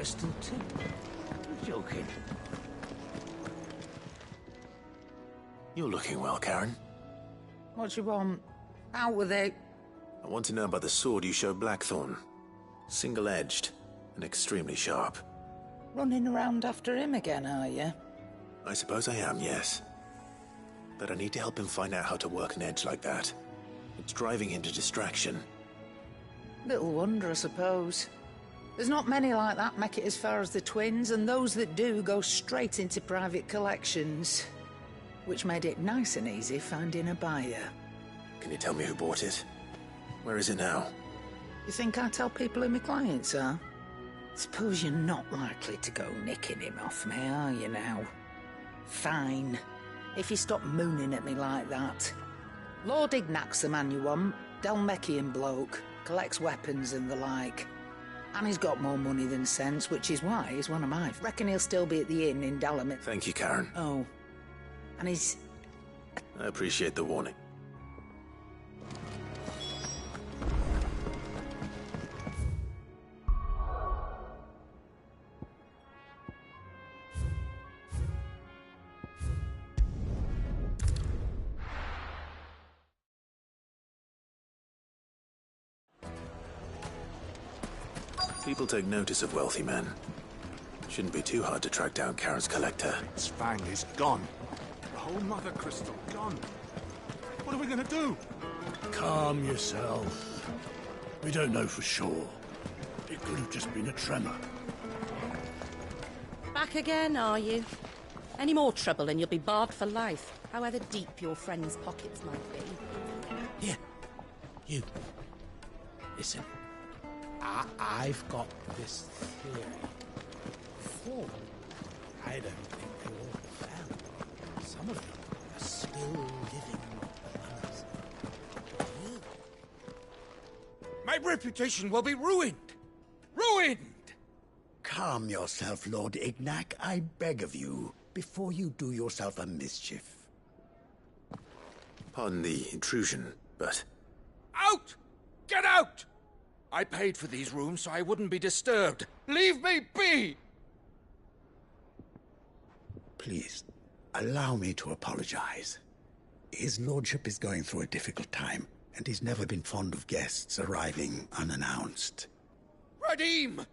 crystal too. You're joking. You're looking well, Karen. What you want? Out with it. I want to know about the sword you showed Blackthorn. Single-edged and extremely sharp. Running around after him again, are you? I suppose I am, yes. But I need to help him find out how to work an edge like that. It's driving him to distraction. Little wonder, I suppose. There's not many like that make it as far as the twins, and those that do go straight into private collections. Which made it nice and easy finding a buyer. Can you tell me who bought it? Where is it now? You think I tell people who my clients are? Suppose you're not likely to go nicking him off me, are you now? Fine. If you stop mooning at me like that. Lord Ignac's the man you want. Dalmekian bloke. Collects weapons and the like. And he's got more money than sense, which is why he's one of mine. Reckon he'll still be at the inn in Dalamit. Thank you, Karen. Oh. And he's... I appreciate the warning. People take notice of wealthy men. Shouldn't be too hard to track down Karen's collector. Its fang is gone. The whole mother crystal gone. What are we gonna do? Calm yourself. We don't know for sure. It could have just been a tremor. Back again, are you? Any more trouble and you'll be barred for life, however deep your friends' pockets might be. Here. You. Listen. I've got this theory. Before, I don't think they all fell. Some of them are still living among us. My reputation will be ruined! Ruined! Calm yourself, Lord Ignac, I beg of you, before you do yourself a mischief. Pardon the intrusion, but... Out! Get out! I paid for these rooms so I wouldn't be disturbed. Leave me be! Please, allow me to apologize. His lordship is going through a difficult time, and he's never been fond of guests arriving unannounced. Radim!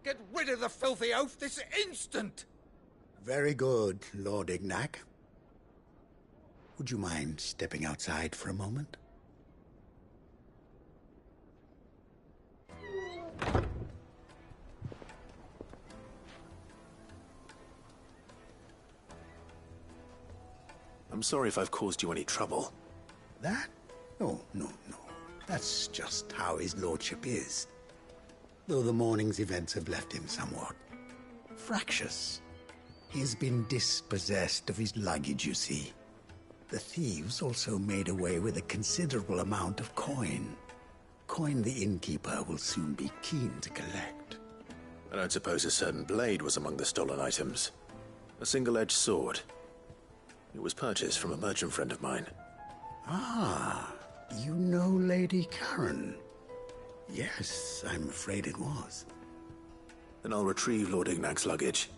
Get rid of the filthy oaf this instant! Very good, Lord Ignac. Would you mind stepping outside for a moment? I'm sorry if I've caused you any trouble. That? No. That's just how his lordship is. Though the morning's events have left him somewhat fractious. He's been dispossessed of his luggage, you see. The thieves also made away with a considerable amount of coin. Coin the innkeeper will soon be keen to collect. I don't suppose a certain blade was among the stolen items. A single-edged sword. It was purchased from a merchant friend of mine. Ah, you know Lady Karen. Yes, I'm afraid it was. Then I'll retrieve Lord Ignac's luggage.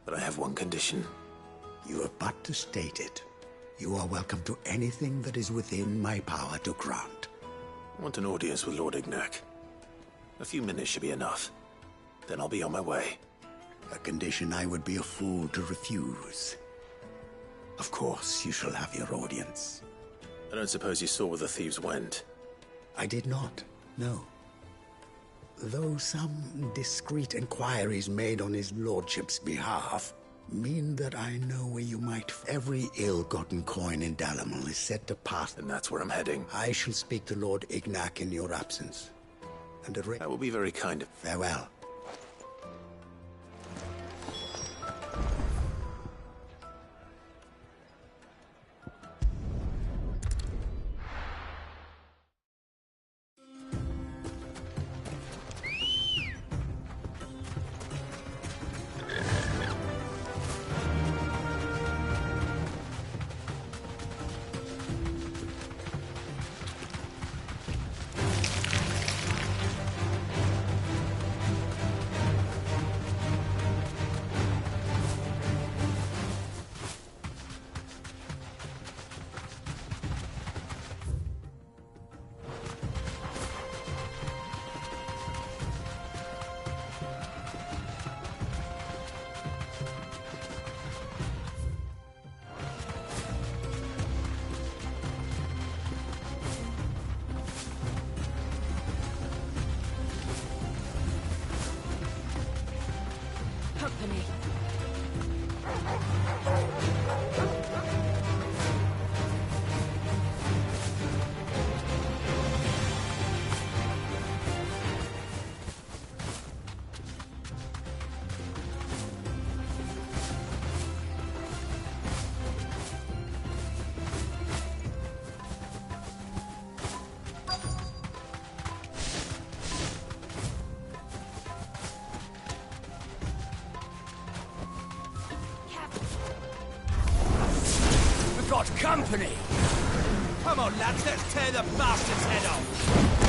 But I have one condition. You have but to state it. You are welcome to anything that is within my power to grant. I want an audience with Lord Ignac. A few minutes should be enough. Then I'll be on my way. A condition I would be a fool to refuse. Of course, you shall have your audience. I don't suppose you saw where the thieves went. I did not, no. Though some discreet inquiries made on his lordship's behalf mean that I know where you might... Every ill-gotten coin in Dalamil is said to pass... And that's where I'm heading. I shall speak to Lord Ignac in your absence. And that will be very kind of... Farewell. got company! Come on, lads, let's tear the bastard's head off!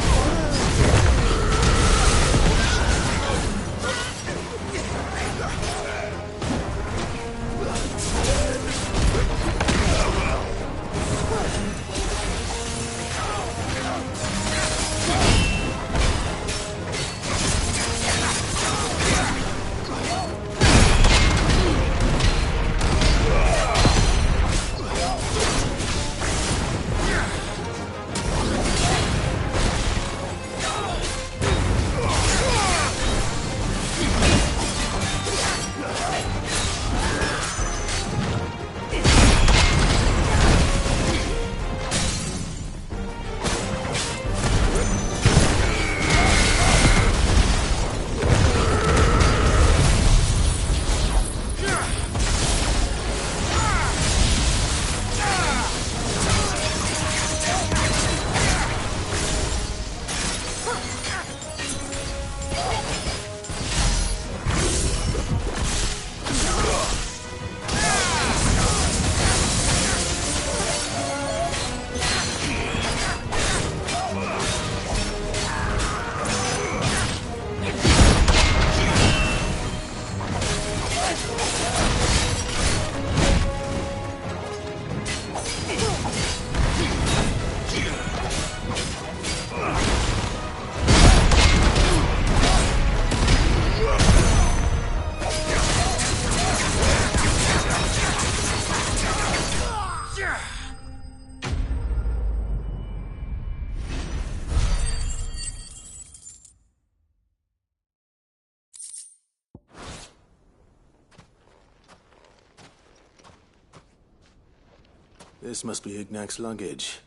This must be Ignac's luggage.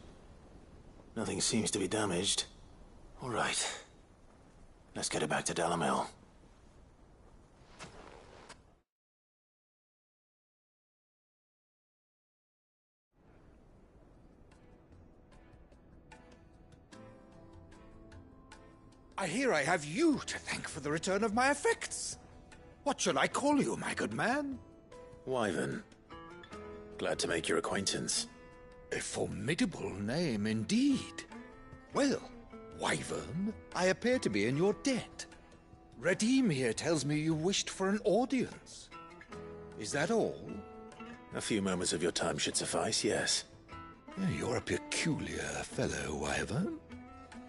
Nothing seems to be damaged. All right. Let's get it back to Dalamel. I hear I have you to thank for the return of my effects. What should I call you, my good man? Wyvern. Glad to make your acquaintance. A formidable name indeed. Well, Wyvern, I appear to be in your debt. Redeem here tells me you wished for an audience. Is that all? A few moments of your time should suffice, yes. You're a peculiar fellow, Wyvern.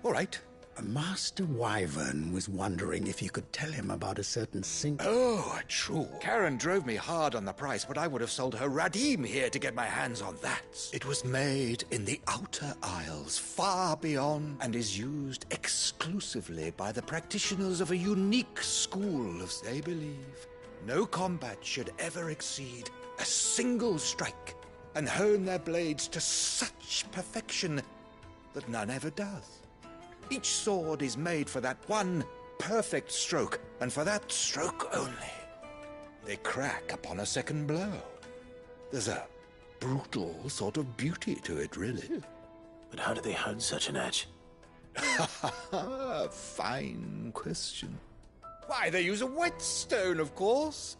All right. Master Wyvern was wondering if you could tell him about a certain sink. Oh, true. Karen drove me hard on the price, but I would have sold her Radim here to get my hands on that. It was made in the Outer Isles, far beyond, and is used exclusively by the practitioners of a unique school of, they believe, no combat should ever exceed a single strike, and hone their blades to such perfection that none ever does. Each sword is made for that one perfect stroke, and for that stroke only. They crack upon a second blow. There's a brutal sort of beauty to it, really. But how do they hone such an edge? Fine question. Why, they use a whetstone, of course.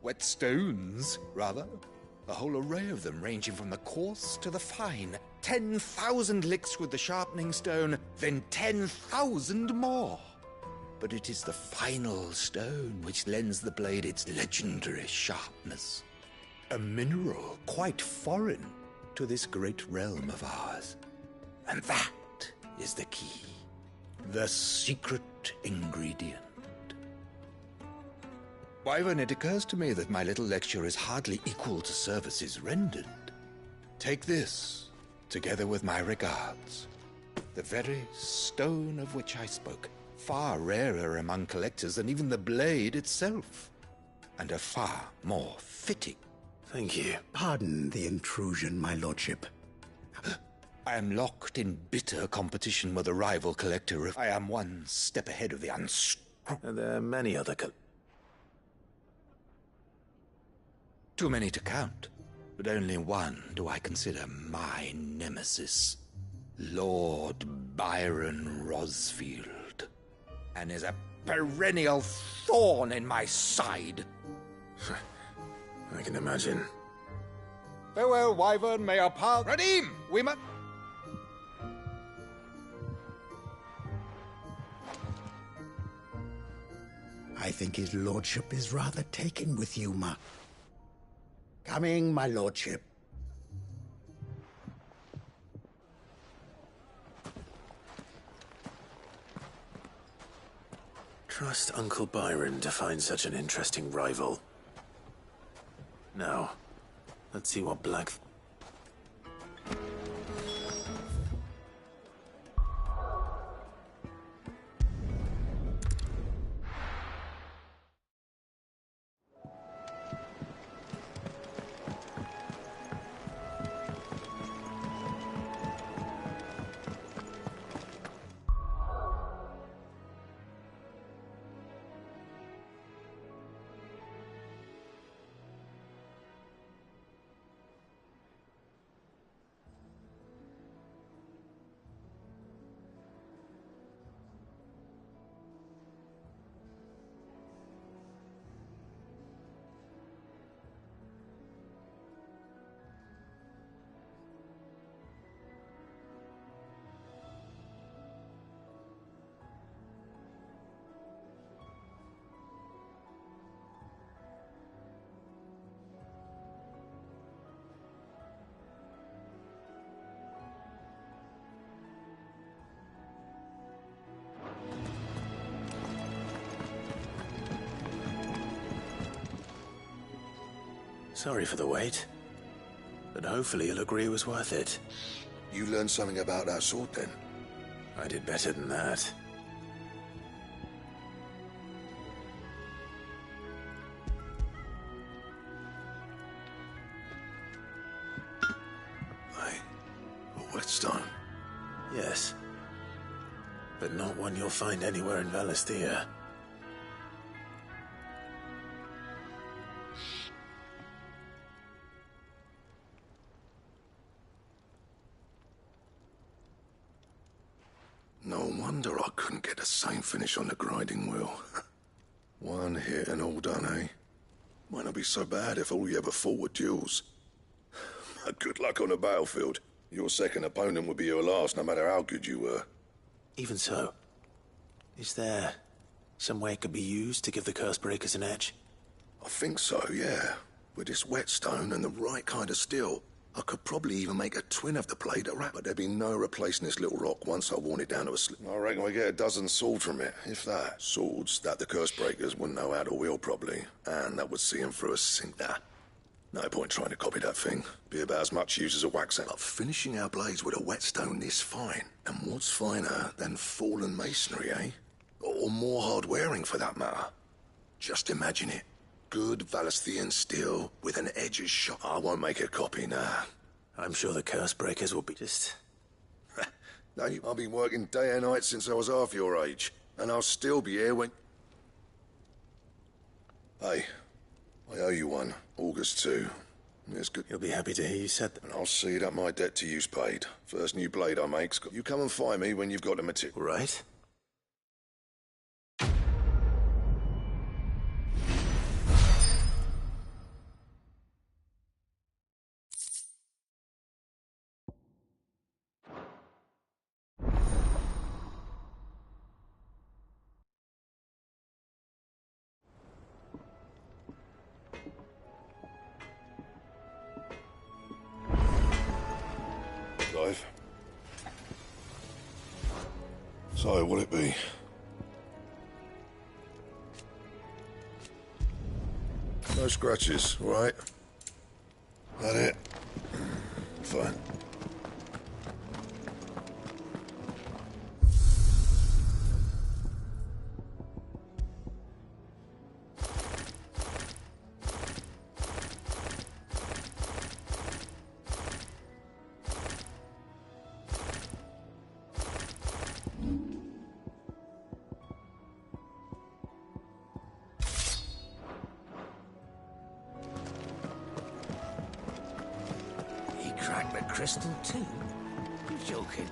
Whetstones, rather. A whole array of them, ranging from the coarse to the fine. 10,000 licks with the sharpening stone, then 10,000 more. But it is the final stone which lends the blade its legendary sharpness. A mineral quite foreign to this great realm of ours. And that is the key. The secret ingredient. Wyvern, it occurs to me that my little lecture is hardly equal to services rendered. Take this, together with my regards. The very stone of which I spoke, far rarer among collectors than even the blade itself, and a far more fitting. Thank you. Pardon the intrusion, my lordship. I am locked in bitter competition with a rival collector. I am one step ahead of the Are there many other Too many to count, but only one do I consider my nemesis. Lord Byron Rosfield. And is a perennial thorn in my side. I can imagine. Farewell, Wyvern, may our paths... Radim! We must... I think his lordship is rather taken with you, Ma. Coming, my lordship. Trust Uncle Byron to find such an interesting rival. Now, let's see what Black... Sorry for the wait, but hopefully you'll agree it was worth it. You learned something about that sword, then? I did better than that. Hey, a whetstone? Yes, but not one you'll find anywhere in Valisthea. No wonder I couldn't get the same finish on the grinding wheel. One hit and all done, eh? Might not be so bad if all you ever fought were duels. Good luck on the battlefield. Your second opponent would be your last, no matter how good you were. Even so, is there some way it could be used to give the Cursebreakers an edge? I think so, yeah. With this whetstone and the right kind of steel, I could probably even make a twin of the blade at but there'd be no replacing this little rock once I worn it down to a slip. I reckon we get a dozen swords from it, if that. Swords that the Cursebreakers wouldn't know how to wield properly, and that would see them through a sink. No point trying to copy that thing. Be about as much use as a wax but finishing our blades with a whetstone this fine. And what's finer than fallen masonry, eh? Or more hard-wearing, for that matter. Just imagine it. Good Valisthean steel with an edge as sharp. I won't make a copy, nah. I'm sure the Cursebreakers will be just... No, I've been working day and night since I was half your age. And I'll still be here when... Hey, I owe you one. August 2. It's good. You'll be happy to hear you said that. And I'll see that my debt to you's paid. First new blade I make's got... You come and find me when you've got the material. Right? Clive. So, what'll it be? No scratches, all right? That it? Fine. He cracked the crystal too? You're joking.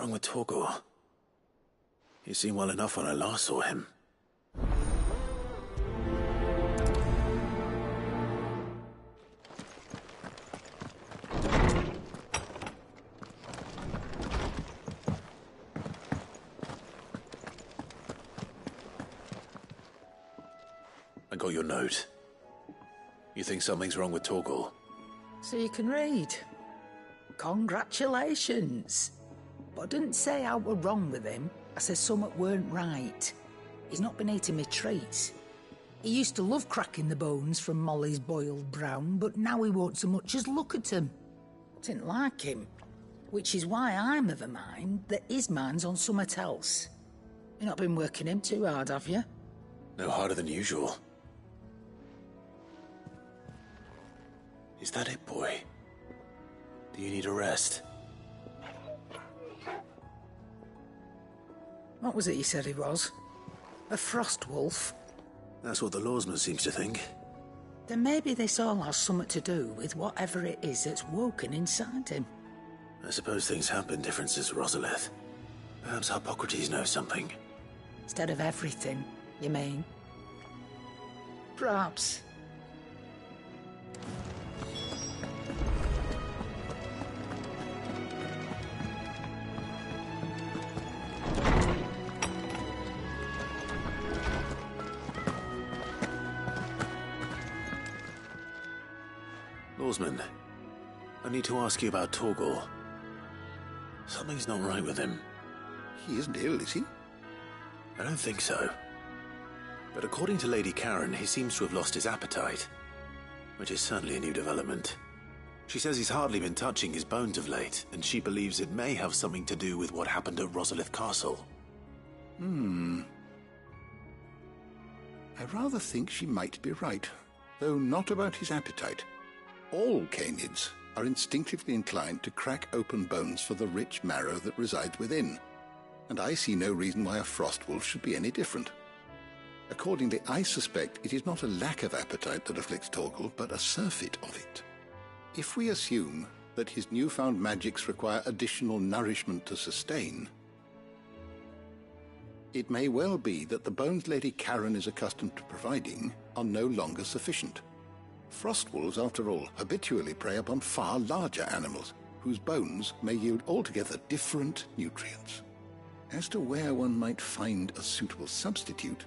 wrong with Torgor? He seemed well enough when I last saw him. I got your note. You think something's wrong with Torgor? So you can read. Congratulations. But I didn't say I were wrong with him. I said something weren't right. He's not been eating me treats. He used to love cracking the bones from Molly's boiled brown, but now he won't so much as look at them. Didn't like him. Which is why I'm of a mind that his mind's on something else. You've not been working him too hard, have you? No harder than usual. Is that it, boy? Do you need a rest? What was it he said he was? A frost wolf? That's what the lawsman seems to think. Then maybe this all has something to do with whatever it is that's woken inside him. I suppose things have been different since Rosalith. Perhaps Hippocrates knows something. Instead of everything, you mean? Perhaps. Lawsman, I need to ask you about Torgor. Something's not right with him. He isn't ill, is he? I don't think so. But according to Lady Karen, he seems to have lost his appetite, which is certainly a new development. She says he's hardly been touching his bones of late, and she believes it may have something to do with what happened at Rosalith Castle. I rather think she might be right, though not about his appetite. All canids are instinctively inclined to crack open bones for the rich marrow that resides within, and I see no reason why a frost wolf should be any different. Accordingly, I suspect it is not a lack of appetite that afflicts Torgor, but a surfeit of it. If we assume that his newfound magics require additional nourishment to sustain, it may well be that the bones Lady Karen is accustomed to providing are no longer sufficient. Frost wolves, after all, habitually prey upon far larger animals, whose bones may yield altogether different nutrients. As to where one might find a suitable substitute,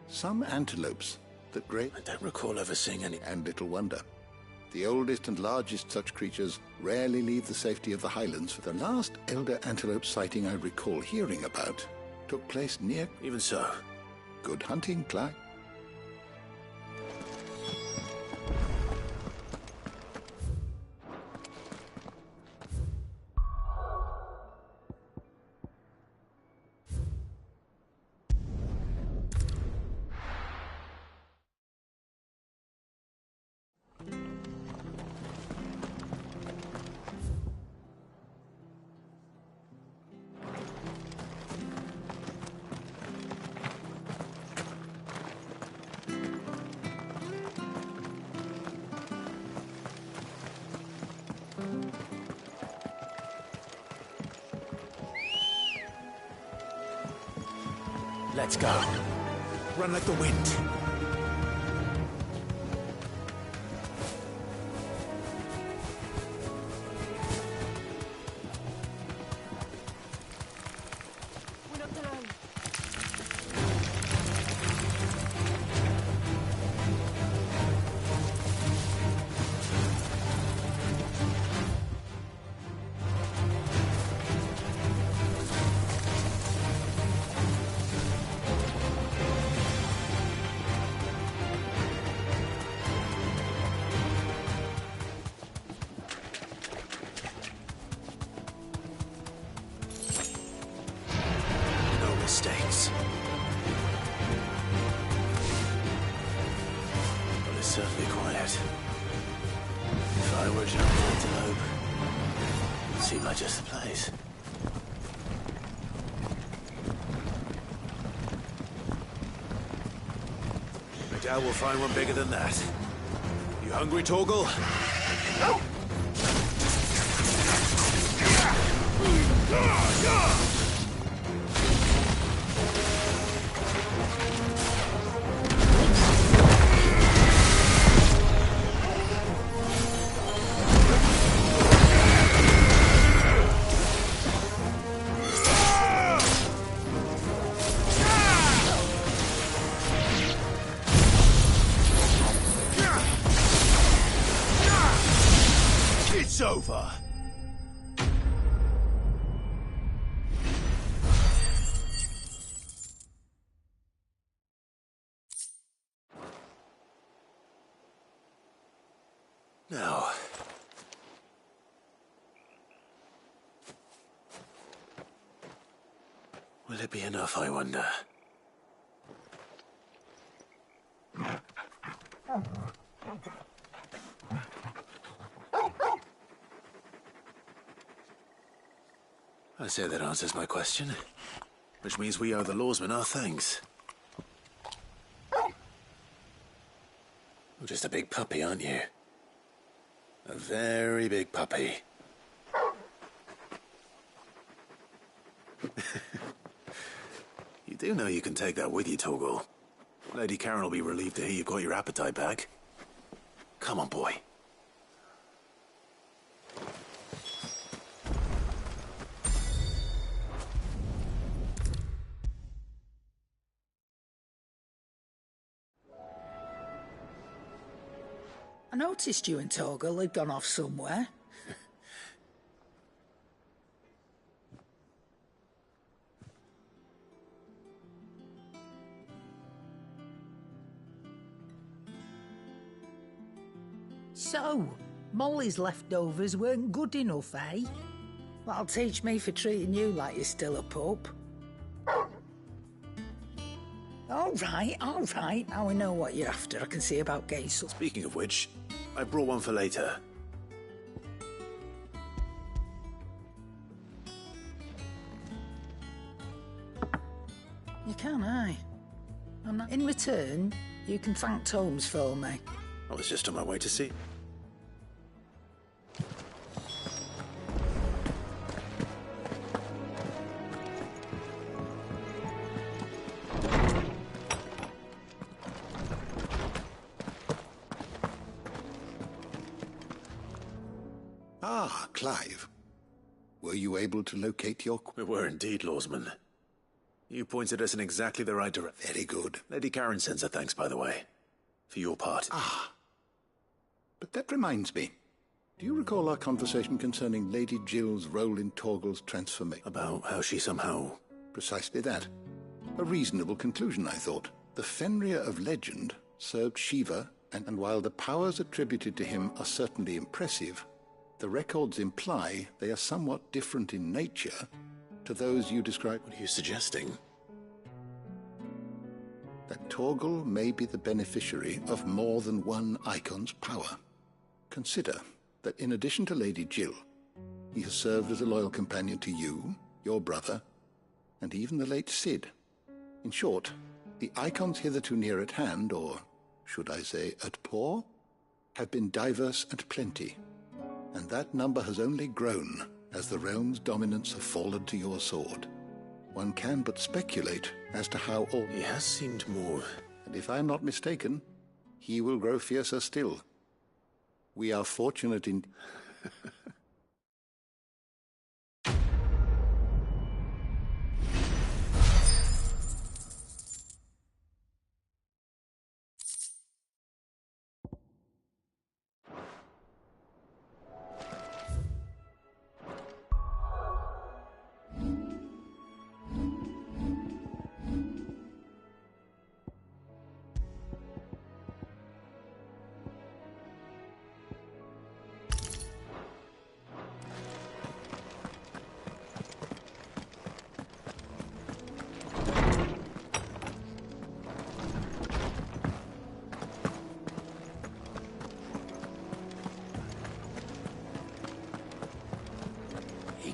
some antelopes that graze... I don't recall ever seeing any... And little wonder. The oldest and largest such creatures rarely leave the safety of the highlands, for the last elder antelope sighting I recall hearing about took place near... Even so. Good hunting, Clyde. Let's go. Run like the wind. Mistakes. But it's certainly quiet. If I were a jungle antelope, it seemed like just the place. I doubt we'll find one bigger than that. You hungry, Torgor? Will it be enough, I wonder? I say that answers my question. Which means we owe the lawsman our thanks. You're just a big puppy, aren't you? A very big puppy. You do know you can take that with you, Torgal. Lady Karen will be relieved to hear you've got your appetite back. Come on, boy. I noticed you and Torgal had gone off somewhere. So, Molly's leftovers weren't good enough, eh? That'll teach me for treating you like you're still a pup. All right. Now we know what you're after. I can see about Gaisel. Speaking of which, I brought one for later. You can, aye. In return, you can thank Tomes for me. I was just on my way to see. Ah, Clive. Were you able to locate your... We were indeed, lawsman. You pointed us in exactly the right direction. Very good. Lady Karen sends her thanks, by the way. For your part. Ah. But that reminds me. Do you recall our conversation concerning Lady Jill's role in Torgal's transformation? About how she somehow... Precisely that. A reasonable conclusion, I thought. The Fenrir of legend served Shiva, and while the powers attributed to him are certainly impressive, the records imply they are somewhat different in nature to those you describe. What are you suggesting? That Torgal may be the beneficiary of more than one icon's power. Consider that in addition to Lady Jill, he has served as a loyal companion to you, your brother, and even the late Cid. In short, the icons hitherto near at hand, or should I say at paw, have been diverse and plenty, and that number has only grown as the realm's dominance have fallen to your sword. One can but speculate as to how all... He has seemed more... And if I am not mistaken, he will grow fiercer still. We are fortunate in...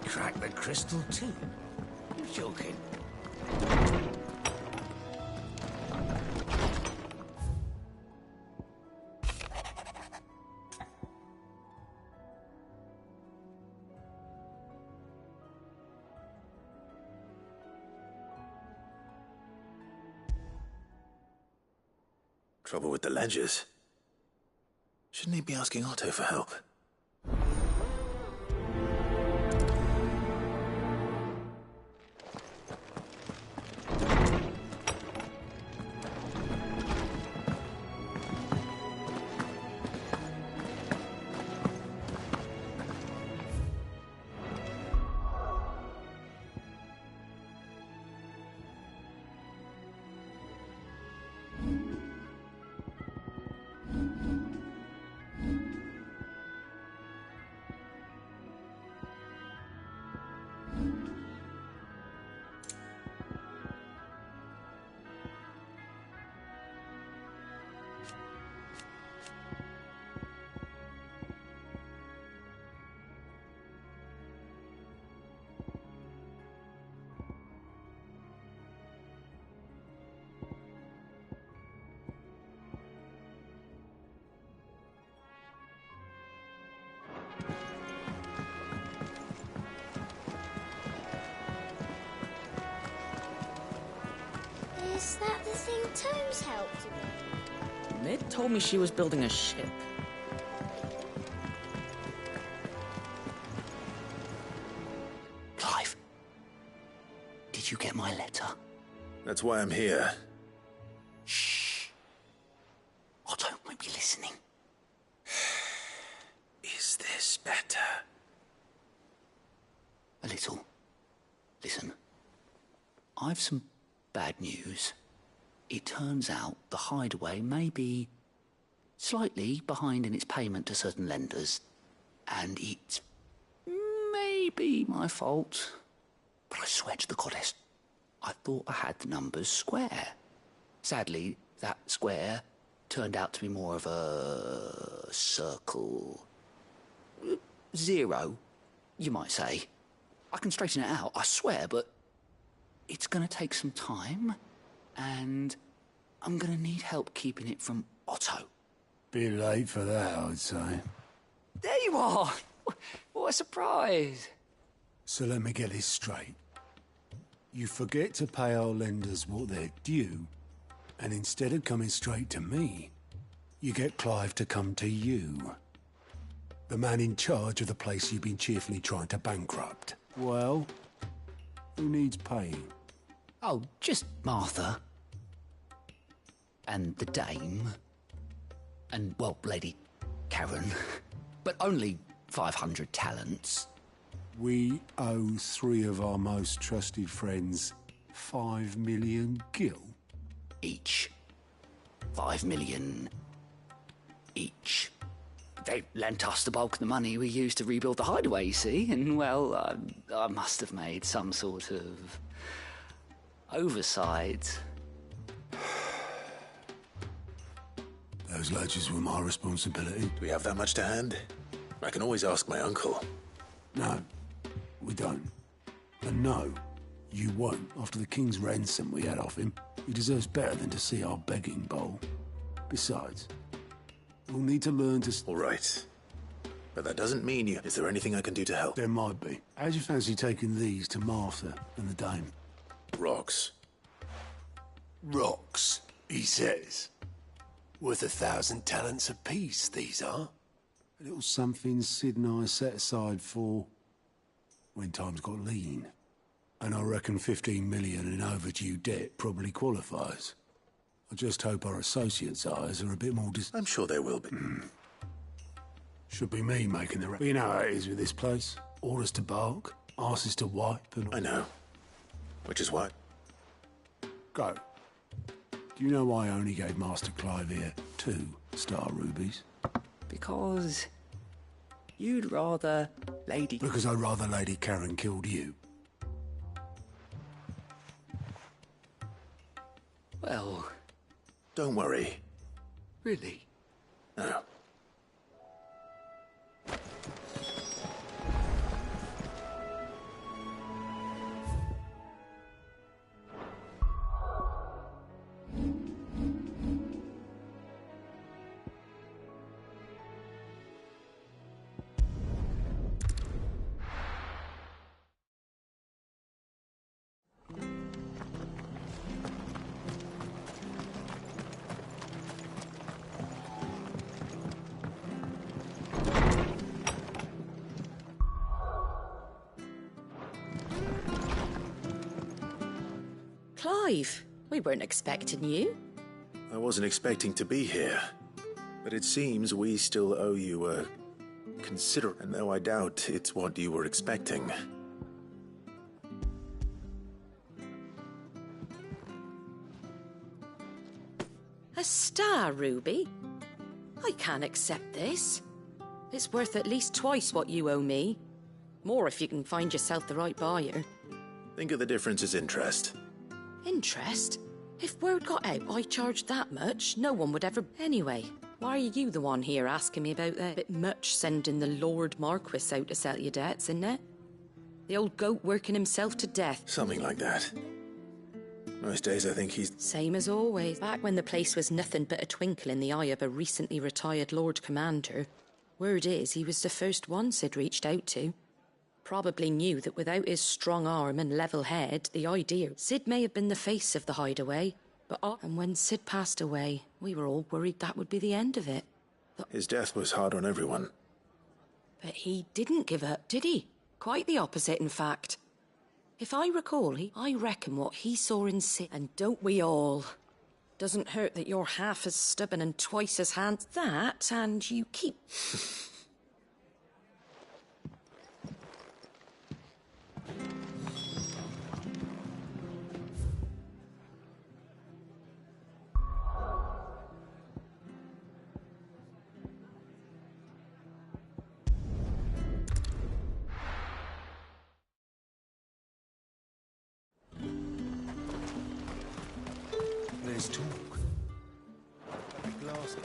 Crack the crystal too? You're joking. Trouble with the ledgers. Shouldn't he be asking Otto for help? Is that the thing Tomes helped with? Mid told me she was building a ship. Clive, did you get my letter? That's why I'm here. Shh. Otto might be listening. Is this better? A little. Listen. I've some bad news. It turns out the Hideaway may be slightly behind in its payment to certain lenders, and it may be my fault. But I swear to the goddess, I thought I had the numbers square. Sadly, that square turned out to be more of a circle. 0, you might say. I can straighten it out, I swear, but it's going to take some time, and I'm going to need help keeping it from Otto. Bit late for that, I'd say. There you are! What a surprise! So let me get this straight. You forget to pay our lenders what they're due, and instead of coming straight to me, you get Clive to come to you. The man in charge of the place you've been cheerfully trying to bankrupt. Well, who needs paying? Oh, just Martha. And the dame. And, well, Lady Karen. But only 500 talents. We owe 3 of our most trusted friends 5 million gil. Each. 5 million each. They lent us the bulk of the money we used to rebuild the Hideaway, you see, and, well, I must have made some sort of oversight. Those ledgers were my responsibility. Do we have that much to hand? I can always ask my uncle. No, we don't. And no, you won't. After the king's ransom we had off him, he deserves better than to see our begging bowl. Besides, we'll need to learn to... All right. But that doesn't mean you... Is there anything I can do to help? There might be. How do you fancy taking these to Martha and the dame? Rocks. Rocks, he says. Worth 1,000 talents apiece, these are. A little something Sid and I set aside for when times got lean. And I reckon 15 million in overdue debt probably qualifies. I just hope our associates' eyes are a bit more I'm sure they will be. Should be me making the... But you know how it is with this place. Orders to bark, arses to wipe and... I know. Which is why... Go. Do you know why I only gave Master Clive here 2 star rubies? Because you'd rather Lady... Because I'd rather Lady Karen killed you. Well... Don't worry. Really? No. Clive, we weren't expecting you. I wasn't expecting to be here. But it seems we still owe you a... and though I doubt it's what you were expecting. A star ruby? I can't accept this. It's worth at least twice what you owe me. More if you can find yourself the right buyer. Think of the difference as interest. Interest? If word got out I charged that much, no one would ever... Anyway, why are you the one here asking me about that? Bit much sending the Lord Marquis out to sell your debts, isn't it? The old goat working himself to death. Something like that. Most days I think he's... Same as always. Back when the place was nothing but a twinkle in the eye of a recently retired Lord Commander. Word is he was the first one Sid reached out to. Probably knew that without his strong arm and level head, the idea... Sid may have been the face of the Hideaway, And when Sid passed away, we were all worried that would be the end of it. His death was hard on everyone. But he didn't give up, did he? Quite the opposite, in fact. If I recall, I reckon what he saw in Sid, and don't we all? Doesn't hurt that you're half as stubborn and twice as hands. That, and you keep... Let's talk. Have a glass.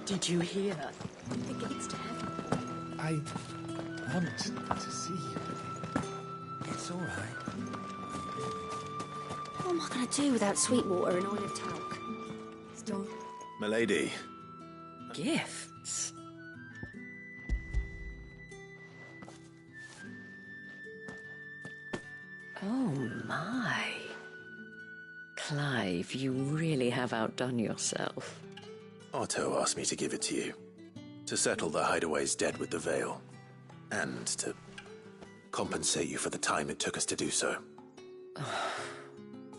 Did you hear? The gates to heaven. I want to see you. It's all right. What am I going to do without Sweetwater and oil of talc? Still... Milady. Gifts? Oh, my. Clive, you really have outdone yourself. Otto asked me to give it to you. To settle the Hideaway's debt with the Veil. And to compensate you for the time it took us to do so.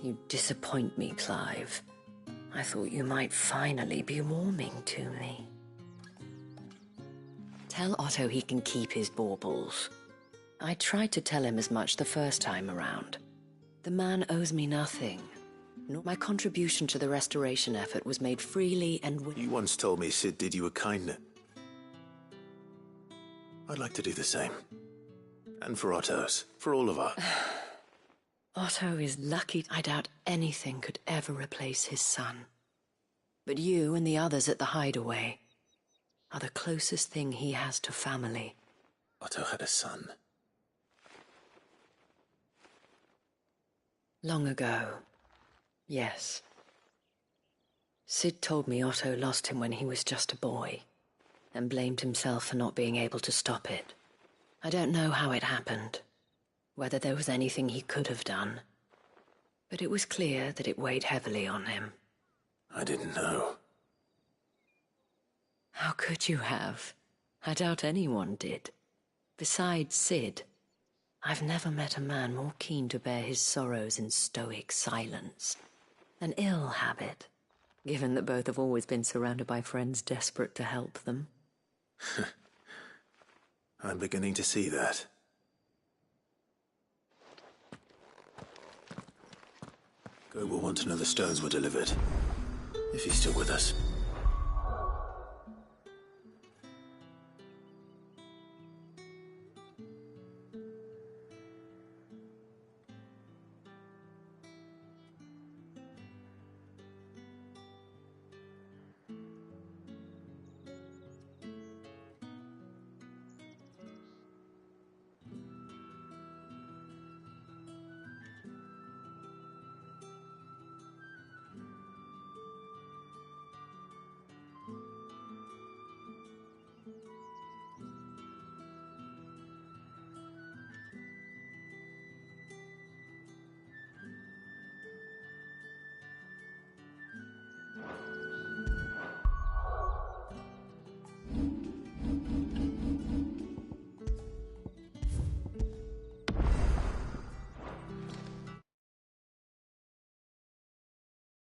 You disappoint me, Clive. I thought you might finally be warming to me. Tell Otto he can keep his baubles. I tried to tell him as much the first time around. The man owes me nothing. My contribution to the restoration effort was made freely and... You once told me Sid did you a kindness. I'd like to do the same. And for Otto's. For all of us. Otto is lucky. I doubt anything could ever replace his son. But you and the others at the Hideaway are the closest thing he has to family. Otto had a son. Long ago. Yes. Sid told me Otto lost him when he was just a boy, and blamed himself for not being able to stop it. I don't know how it happened, whether there was anything he could have done, but it was clear that it weighed heavily on him. I didn't know. How could you have? I doubt anyone did. Besides Sid, I've never met a man more keen to bear his sorrows in stoic silence. An ill habit, given that both have always been surrounded by friends desperate to help them. I'm beginning to see that. Go will want to know the stones were delivered. If he's still with us.